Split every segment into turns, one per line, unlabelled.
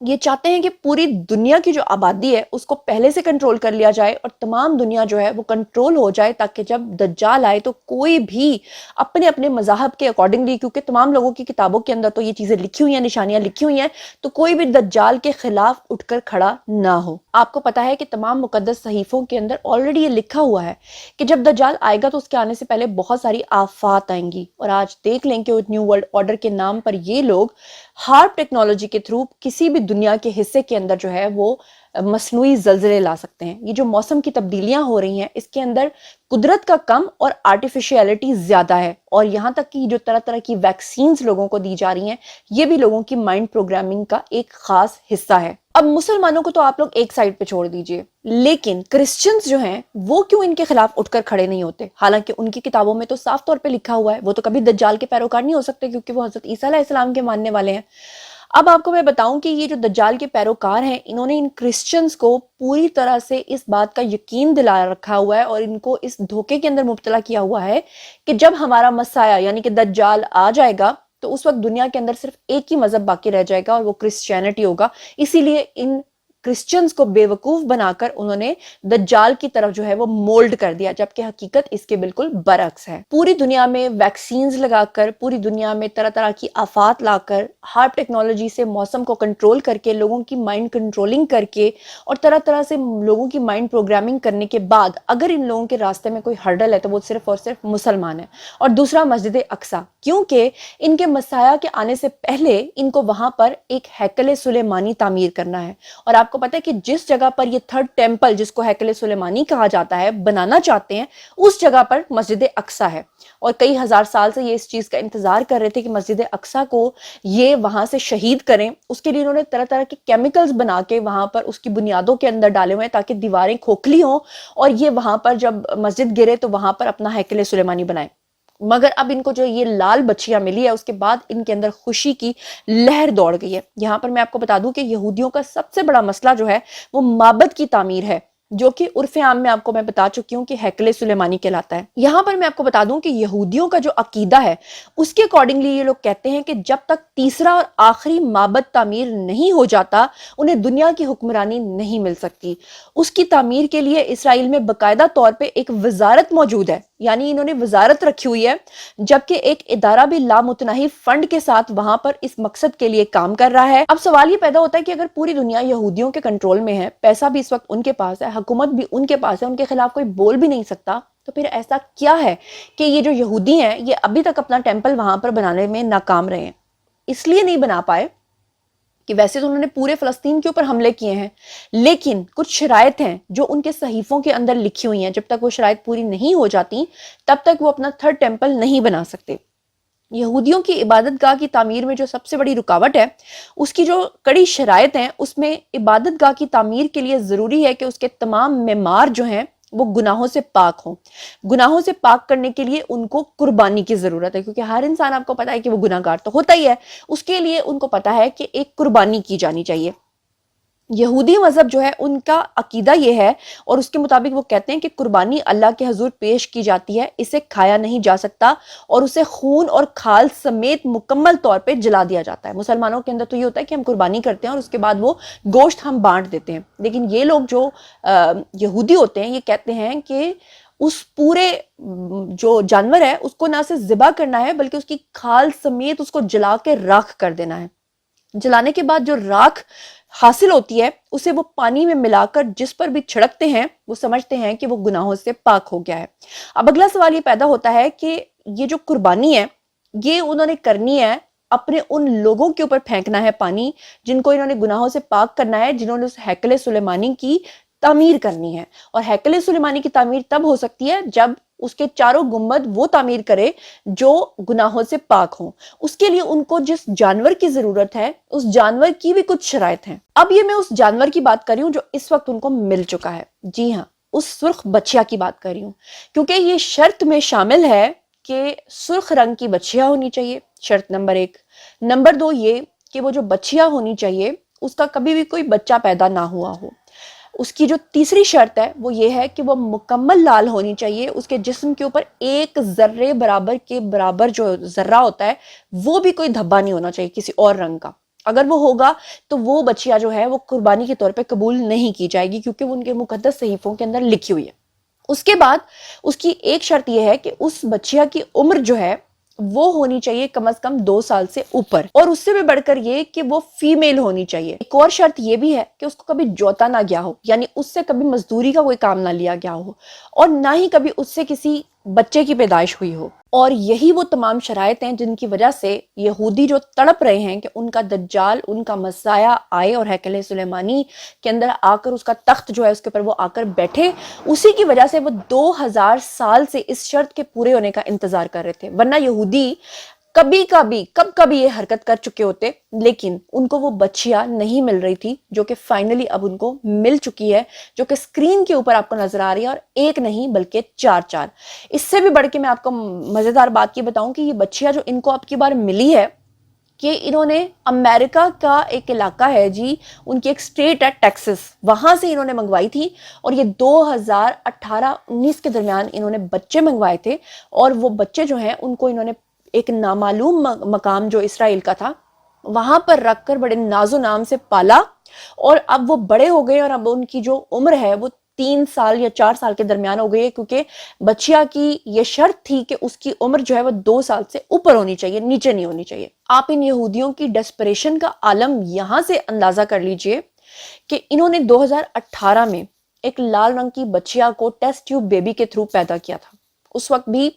یہ چاہتے ہیں کہ پوری دنیا کی جو آبادی ہے اس کو پہلے سے کنٹرول کر لیا جائے اور تمام دنیا جو ہے وہ کنٹرول ہو جائے، تاکہ جب دجال آئے تو کوئی بھی اپنے اپنے مذاہب کے اکارڈنگلی، کیونکہ تمام لوگوں کی کتابوں کے اندر تو یہ چیزیں لکھی ہوئی ہیں، نشانیاں لکھی ہوئی ہیں، تو کوئی بھی دجال کے خلاف اٹھ کر کھڑا نہ ہو۔ آپ کو پتا ہے کہ تمام مقدس صحیفوں کے اندر آلریڈی یہ لکھا ہوا ہے کہ جب دجال آئے گا تو اس کے آنے سے پہلے بہت ساری آفات آئیں گی، اور آج دیکھ لیں کہ نیو ورلڈ آرڈر کے نام پر یہ لوگ ہارپ ٹیکنالوجی کے تھرو کسی بھی دنیا کے حصے کے اندر جو ہے وہ مصنوعی زلزلے لا سکتے ہیں۔ یہ جو موسم کی تبدیلیاں ہو رہی ہیں، اس کے اندر قدرت کا کم اور آرٹیفیشیلٹی زیادہ ہے، اور یہاں تک کہ جو طرح طرح کی ویکسینز لوگوں کو دی جا رہی ہیں، یہ بھی لوگوں کی مائنڈ پروگرامنگ کا ایک خاص حصہ ہے۔ اب مسلمانوں کو تو آپ لوگ ایک سائڈ پہ چھوڑ دیجئے، لیکن کرسچنز جو ہیں وہ کیوں ان کے خلاف اٹھ کر کھڑے نہیں ہوتے؟ حالانکہ ان کی کتابوں میں تو صاف طور پہ لکھا ہوا ہے، وہ تو کبھی دجال کے پیروکار نہیں ہو سکتے، کیونکہ وہ حضرت عیسیٰ علیہ السلام کے ماننے والے ہیں۔ اب آپ کو میں بتاؤں کہ یہ جو دجال کے پیروکار ہیں، انہوں نے ان کرسچنز کو پوری طرح سے اس بات کا یقین دلا رکھا ہوا ہے اور ان کو اس دھوکے کے اندر مبتلا کیا ہوا ہے کہ جب ہمارا مسیح یعنی کہ دجال آ جائے گا تو اس وقت دنیا کے اندر صرف ایک ہی مذہب باقی رہ جائے گا، اور وہ کرسچینٹی ہوگا۔ اسی لیے ان کرسچنز کو بے وقوف بنا کر انہوں نے دجال کی طرف جو ہے وہ مولڈ کر دیا، جبکہ حقیقت اس کے بالکل برعکس ہے۔ پوری دنیا میں ویکسینز لگا کر، پوری دنیا میں طرح طرح کی آفات لا کر، ہارپ ٹیکنالوجی سے موسم کو کنٹرول کر کے، لوگوں کی مائنڈ کنٹرولنگ کر کے، اور طرح طرح سے لوگوں کی مائنڈ پروگرامنگ کرنے کے بعد اگر ان لوگوں کے راستے میں کوئی ہرڈل ہے تو وہ صرف اور صرف مسلمان ہے، اور دوسرا مسجد اقصیٰ، کیونکہ ان کے مسیح کے آنے سے پہلے ان کو وہاں پر ایک ہیکل سلیمانی تعمیر کرنا ہے۔ اور آپ کو پتا ہے کہ جس جگہ پر یہ تھرڈ ٹیمپل، جس کو ہیکل سلیمانی کہا جاتا ہے، بنانا چاہتے ہیں، اس جگہ پر مسجد اقصیٰ ہے، اور کئی ہزار سال سے یہ اس چیز کا انتظار کر رہے تھے کہ مسجد اقصیٰ کو یہ وہاں سے شہید کریں۔ اس کے لیے انہوں نے طرح طرح کے کیمیکلز بنا کے وہاں پر اس کی بنیادوں کے اندر ڈالے ہوئے ہیں تاکہ دیواریں کھوکھلی ہوں، اور یہ وہاں پر جب مسجد گرے تو وہاں پر اپنا ہیکل سلیمانی بنائیں۔ مگر اب ان کو جو یہ لال بچیاں ملی ہے، اس کے بعد ان کے اندر خوشی کی لہر دوڑ گئی ہے۔ یہاں پر میں آپ کو بتا دوں کہ یہودیوں کا سب سے بڑا مسئلہ جو ہے وہ معبد کی تعمیر ہے، جو کہ عرف عام میں آپ کو میں بتا چکی ہوں کہ ہیکل سلیمانی کہلاتا ہے۔ یہاں پر میں آپ کو بتا دوں کہ یہودیوں کا جو عقیدہ ہے اس کے اکارڈنگلی یہ لوگ کہتے ہیں کہ جب تک تیسرا اور آخری معبد تعمیر نہیں ہو جاتا انہیں دنیا کی حکمرانی نہیں مل سکتی۔ اس کی تعمیر کے لیے اسرائیل میں باقاعدہ طور پہ ایک وزارت موجود ہے، یعنی انہوں نے وزارت رکھی ہوئی ہے، جبکہ ایک ادارہ بھی لامتناہی فنڈ کے ساتھ وہاں پر اس مقصد کے لیے کام کر رہا ہے۔ اب سوال یہ پیدا ہوتا ہے کہ اگر پوری دنیا یہودیوں کے کنٹرول میں ہے، پیسہ بھی اس وقت ان کے پاس ہے، حکومت بھی ان کے پاس ہے، ان کے خلاف کوئی بول بھی نہیں سکتا، تو پھر ایسا کیا ہے کہ یہ جو یہودی ہیں یہ ابھی تک اپنا ٹیمپل وہاں پر بنانے میں ناکام رہے ہیں؟ اس لیے نہیں بنا پائے کہ ویسے تو انہوں نے پورے فلسطین کے اوپر حملے کیے ہیں، لیکن کچھ شرائط ہیں جو ان کے صحیفوں کے اندر لکھی ہوئی ہیں، جب تک وہ شرائط پوری نہیں ہو جاتی تب تک وہ اپنا تھرڈ ٹیمپل نہیں بنا سکتے۔ یہودیوں کی عبادت گاہ کی تعمیر میں جو سب سے بڑی رکاوٹ ہے، اس کی جو کڑی شرائط ہیں، اس میں عبادت گاہ کی تعمیر کے لیے ضروری ہے کہ اس کے تمام معمار جو ہیں وہ گناہوں سے پاک ہوں۔ گناہوں سے پاک کرنے کے لیے ان کو قربانی کی ضرورت ہے، کیونکہ ہر انسان آپ کو پتا ہے کہ وہ گناہ گار تو ہوتا ہی ہے، اس کے لیے ان کو پتا ہے کہ ایک قربانی کی جانی چاہیے۔ یہودی مذہب جو ہے ان کا عقیدہ یہ ہے، اور اس کے مطابق وہ کہتے ہیں کہ قربانی اللہ کے حضور پیش کی جاتی ہے، اسے کھایا نہیں جا سکتا، اور اسے خون اور کھال سمیت مکمل طور پہ جلا دیا جاتا ہے۔ مسلمانوں کے اندر تو یہ ہوتا ہے کہ ہم قربانی کرتے ہیں اور اس کے بعد وہ گوشت ہم بانٹ دیتے ہیں، لیکن یہ لوگ جو یہودی ہوتے ہیں یہ کہتے ہیں کہ اس پورے جو جانور ہے اس کو نہ صرف ذبح کرنا ہے بلکہ اس کی کھال سمیت اس کو جلا کے راکھ کر دینا ہے۔ جلانے کے بعد جو راکھ حاصل ہوتی ہے اسے وہ پانی میں ملا کر جس پر بھی چھڑکتے ہیں وہ سمجھتے ہیں کہ وہ گناہوں سے پاک ہو گیا ہے۔ اب اگلا سوال یہ پیدا ہوتا ہے کہ یہ جو قربانی ہے یہ انہوں نے کرنی ہے اپنے ان لوگوں کے اوپر پھینکنا ہے پانی جن کو انہوں نے گناہوں سے پاک کرنا ہے، جنہوں نے اس ہیکل سلیمانی کی تعمیر کرنی ہے۔ اور ہیکل سلیمانی کی تعمیر تب ہو سکتی ہے جب اس کے چاروں گنبد وہ تعمیر کرے جو گناہوں سے پاک ہوں۔ اس کے لیے ان کو جس جانور کی ضرورت ہے اس جانور کی بھی کچھ شرائط ہیں۔ اب یہ میں اس جانور کی بات کر رہی ہوں جو اس وقت ان کو مل چکا ہے، جی ہاں، اس سرخ بچیا کی بات کر رہی ہوں، کیونکہ یہ شرط میں شامل ہے کہ سرخ رنگ کی بچیا ہونی چاہیے، شرط نمبر 1۔ نمبر 2 یہ کہ وہ جو بچیا ہونی چاہیے اس کا کبھی بھی کوئی بچہ پیدا نہ ہوا ہو۔ اس کی جو تیسری شرط ہے وہ یہ ہے کہ وہ مکمل لال ہونی چاہیے، اس کے جسم کے اوپر ایک ذرے برابر کے برابر جو ذرہ ہوتا ہے وہ بھی کوئی دھبا نہیں ہونا چاہیے کسی اور رنگ کا۔ اگر وہ ہوگا تو وہ بچیا جو ہے وہ قربانی کے طور پہ قبول نہیں کی جائے گی، کیونکہ وہ ان کے مقدس صحیفوں کے اندر لکھی ہوئی ہے۔ اس کے بعد اس کی ایک شرط یہ ہے کہ اس بچیا کی عمر جو ہے وہ ہونی چاہیے کم از کم 2 سال سے اوپر، اور اس سے بھی بڑھ کر یہ کہ وہ فیمیل ہونی چاہیے۔ ایک اور شرط یہ بھی ہے کہ اس کو کبھی جوتا نہ گیا ہو، یعنی اس سے کبھی مزدوری کا کوئی کام نہ لیا گیا ہو، اور نہ ہی کبھی اس سے کسی بچے کی پیدائش ہوئی ہو۔ اور یہی وہ تمام شرائط ہیں جن کی وجہ سے یہودی جو تڑپ رہے ہیں کہ ان کا دجال، ان کا مسیح آئے اور ہیکل سلیمانی کے اندر آ کر اس کا تخت جو ہے اس کے اوپر وہ آ کر بیٹھے، اسی کی وجہ سے وہ 2000 سال سے اس شرط کے پورے ہونے کا انتظار کر رہے تھے۔ ورنہ یہودی کبھی یہ حرکت کر چکے ہوتے، لیکن ان کو وہ بچیا نہیں مل رہی تھی جو کہ فائنلی اب ان کو مل چکی ہے، جو کہ سکرین کے اوپر آپ کو نظر آ رہی ہے، اور ایک نہیں بلکہ 4۔ اس سے بھی بڑھ کے میں آپ کو مزیدار بات یہ بتاؤں کہ یہ بچیا جو ان کو اب کی بار ملی ہے کہ انہوں نے امریکہ کا ایک علاقہ ہے جی، ان کی ایک سٹیٹ ہے ٹیکسس، وہاں سے انہوں نے منگوائی تھی، اور یہ 2018-19 کے درمیان انہوں نے بچے منگوائے تھے، اور وہ بچے جو ہیں ان کو انہوں نے ایک نامعلوم مقام جو اسرائیل کا تھا وہاں پر رکھ کر بڑے ناز و نام سے پالا، اور اب وہ بڑے ہو گئے، اور اب ان کی جو عمر ہے وہ 3 سال یا 4 سال کے درمیان ہو گئی ہے، کیونکہ بچیا کی یہ شرط تھی کہ اس کی عمر جو ہے وہ 2 سال سے اوپر ہونی چاہیے، نیچے نہیں ہونی چاہیے۔ آپ ان یہودیوں کی ڈیسپریشن کا عالم یہاں سے اندازہ کر لیجئے کہ انہوں نے 2018 میں ایک لال رنگ کی بچیا کو ٹیسٹ ٹیوب بیبی کے تھرو پیدا کیا تھا۔ اس وقت بھی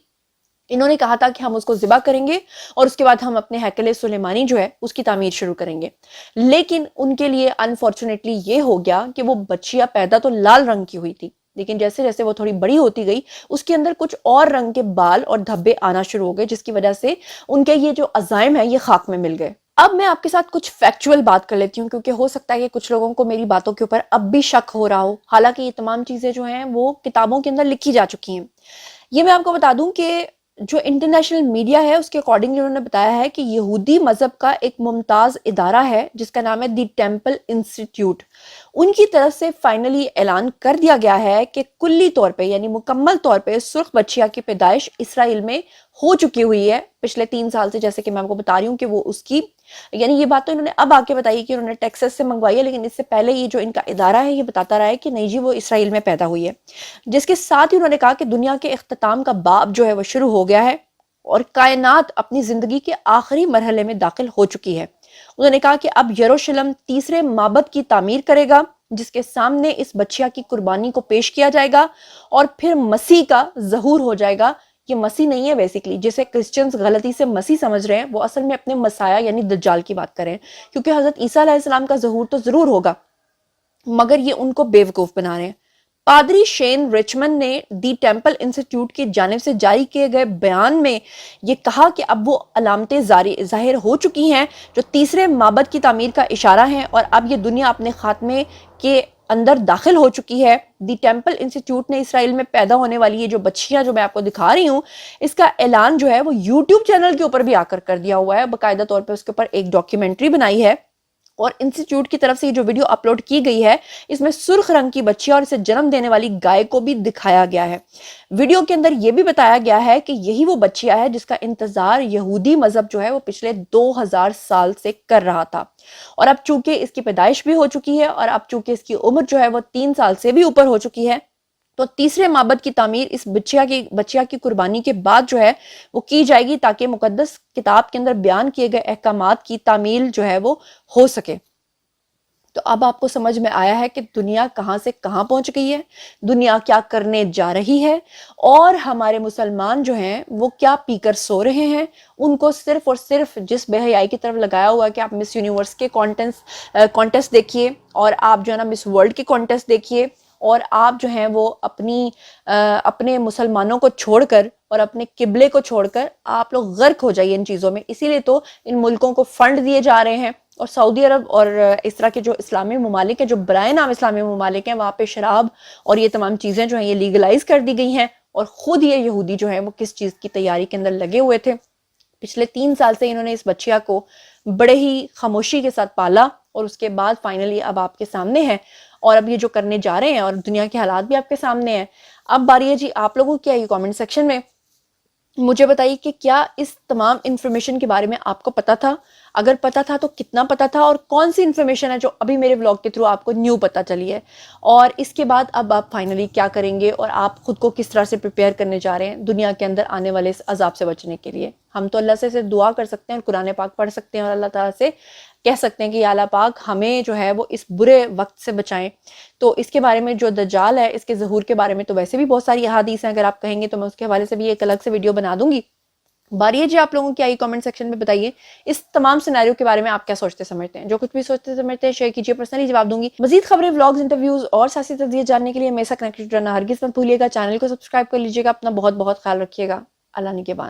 انہوں نے کہا تھا کہ ہم اس کو ذبح کریں گے اور اس کے بعد ہم اپنے ہیکل سلیمانی جو ہے اس کی تعمیر شروع کریں گے، لیکن ان کے لیے انفارچونیٹلی یہ ہو گیا کہ وہ بچیا پیدا تو لال رنگ کی ہوئی تھی، لیکن جیسے جیسے وہ تھوڑی بڑی ہوتی گئی اس کے اندر کچھ اور رنگ کے بال اور دھبے آنا شروع ہو گئے، جس کی وجہ سے ان کے یہ جو عزائم ہیں یہ خاک میں مل گئے۔ اب میں آپ کے ساتھ کچھ فیکچول بات کر لیتی ہوں، کیونکہ ہو سکتا ہے کہ کچھ لوگوں کو میری باتوں کے اوپر اب بھی شک ہو رہا ہو، حالانکہ یہ تمام چیزیں جو ہیں وہ کتابوں کے اندر لکھی جا چکی ہیں۔ یہ میں آپ کو بتا دوں کہ جو انٹرنیشنل میڈیا ہے اس کے اکارڈنگ انہوں نے بتایا ہے کہ یہودی مذہب کا ایک ممتاز ادارہ ہے جس کا نام ہے دی ٹیمپل انسٹیٹیوٹ، ان کی طرف سے فائنلی اعلان کر دیا گیا ہے کہ کلی طور پہ یعنی مکمل طور پہ سرخ بچیا کی پیدائش اسرائیل میں ہو چکی ہوئی ہے پچھلے 3 سال سے، جیسے کہ میں آپ کو بتا رہی ہوں کہ وہ اس کی یعنی یہ بات تو انہوں نے اب آ کے بتائی کہ انہوں نے ٹیکسس سے منگوائی ہے، لیکن اس سے پہلے یہ جو ان کا ادارہ ہے یہ بتاتا رہا ہے کہ نہیں جی وہ اسرائیل میں پیدا ہوئی ہے، جس کے ساتھ ہی انہوں نے کہا کہ دنیا کے اختتام کا باب جو ہے وہ شروع ہو گیا ہے اور کائنات اپنی زندگی کے آخری مرحلے میں داخل ہو چکی ہے۔ انہوں نے کہا کہ اب یروشلم تیسرے معبد کی تعمیر کرے گا جس کے سامنے اس بچیا کی قربانی کو پیش کیا جائے گا، اور پھر مسیح کا ظہور ہو جائے گا۔ یہ مسیح نہیں ہے بیسیکلی، جسے کرسچنز غلطی سے مسیح سمجھ رہے ہیں، وہ اصل میں اپنے مسیح یعنی دجال کی بات کریں، کیونکہ حضرت عیسیٰ علیہ السلام کا ظہور تو ضرور ہوگا، مگر یہ ان کو بیوقوف بنا رہے ہیں۔ پادری شین ریچمن نے دی ٹیمپل انسٹیٹیوٹ کی جانب سے جاری کیے گئے بیان میں یہ کہا کہ اب وہ علامتیں ظاہر ہو چکی ہیں جو تیسرے معبد کی تعمیر کا اشارہ ہیں، اور اب یہ دنیا اپنے خاتمے کے اندر داخل ہو چکی ہے۔ دی ٹیمپل انسٹیٹیوٹ نے اسرائیل میں پیدا ہونے والی یہ جو بچیاں جو میں آپ کو دکھا رہی ہوں، اس کا اعلان جو ہے وہ یوٹیوب چینل کے اوپر بھی آ کر دیا ہوا ہے، باقاعدہ طور پہ اس کے اوپر ایک ڈاکیومنٹری بنائی ہے، اور انسٹیٹیوٹ کی طرف سے یہ جو ویڈیو اپلوڈ کی گئی ہے اس میں سرخ رنگ کی بچی اور اسے جنم دینے والی گائے کو بھی دکھایا گیا ہے۔ ویڈیو کے اندر یہ بھی بتایا گیا ہے کہ یہی وہ بچیا ہے جس کا انتظار یہودی مذہب جو ہے وہ پچھلے 2000 سال سے کر رہا تھا، اور اب چونکہ اس کی پیدائش بھی ہو چکی ہے اور اب چونکہ اس کی عمر جو ہے وہ 3 سال سے بھی اوپر ہو چکی ہے، تو تیسرے معبد کی تعمیر اس بچیا کی قربانی کے بعد جو ہے وہ کی جائے گی، تاکہ مقدس کتاب کے اندر بیان کیے گئے احکامات کی تعمیل جو ہے وہ ہو سکے۔ تو اب آپ کو سمجھ میں آیا ہے کہ دنیا کہاں سے کہاں پہنچ گئی ہے، دنیا کیا کرنے جا رہی ہے، اور ہمارے مسلمان جو ہیں وہ کیا پی کر سو رہے ہیں۔ ان کو صرف اور صرف جس بے حیائی کی طرف لگایا ہوا ہے کہ آپ مس یونیورس کے کانٹیسٹ دیکھیے، اور آپ جو ہے نا مس ورلڈ کے کانٹیسٹ دیکھیے، اور آپ جو ہیں وہ اپنے مسلمانوں کو چھوڑ کر اور اپنے قبلے کو چھوڑ کر آپ لوگ غرق ہو جائیے ان چیزوں میں۔ اسی لیے تو ان ملکوں کو فنڈ دیے جا رہے ہیں، اور سعودی عرب اور اس طرح کے جو اسلامی ممالک ہیں جو برائے نام اسلامی ممالک ہیں، وہاں پہ شراب اور یہ تمام چیزیں جو ہیں یہ لیگلائز کر دی گئی ہیں، اور خود یہ یہودی جو ہیں وہ کس چیز کی تیاری کے اندر لگے ہوئے تھے۔ پچھلے 3 سال سے انہوں نے اس بچیا کو بڑے ہی خاموشی کے ساتھ پالا، اور اس کے بعد فائنلی اب آپ کے سامنے ہے، اور اب یہ جو کرنے جا رہے ہیں اور دنیا کے حالات بھی آپ کے سامنے ہیں۔ اب باری ہے جی آپ لوگوں کیا یہ کامنٹ سیکشن میں مجھے بتائیے کہ کیا اس تمام انفارمیشن کے بارے میں آپ کو پتا تھا؟ اگر پتا تھا تو کتنا پتا تھا، اور کون سی انفارمیشن ہے جو ابھی میرے ولاگ کے تھرو آپ کو نیو پتا چلی ہے، اور اس کے بعد اب آپ فائنلی کیا کریں گے اور آپ خود کو کس طرح سے پریپیئر کرنے جا رہے ہیں دنیا کے اندر آنے والے اس عذاب سے بچنے کے لیے؟ ہم تو اللہ سے صرف دعا کر سکتے ہیں اور قرآن پاک پڑھ سکتے ہیں اور اللہ تعالیٰ سے کہہ سکتے ہیں کہ یا اللہ پاک ہمیں جو ہے وہ اس برے وقت سے بچائیں۔ تو اس کے بارے میں جو دجال ہے، اس کے ظہور کے بارے میں تو ویسے بھی بہت ساری احادیث ہیں، اگر آپ کہیں گے تو میں اس کے حوالے سے بھی ایک الگ سے ویڈیو بنا دوں گی۔ باری ہے جی آپ لوگوں کی آئی کامنٹ سیکشن میں بتائیے اس تمام سینیریو کے بارے میں آپ کیا سوچتے سمجھتے ہیں؟ جو کچھ بھی سوچتے سمجھتے ہیں شیئر کیجیے، پرسنلی جواب دوں گی۔ مزید خبریں، ولاگز، انٹرویوز اور سیاسی تجزیے جاننے کے لیے میرے ساتھ کنیکٹڈ رہنا ہرگز مت بھولیے گا۔ چینل کو سبسکرائب کر لیجیے گا۔ اپنا بہت بہت خیال رکھیے گا۔ اللہ نگہبان۔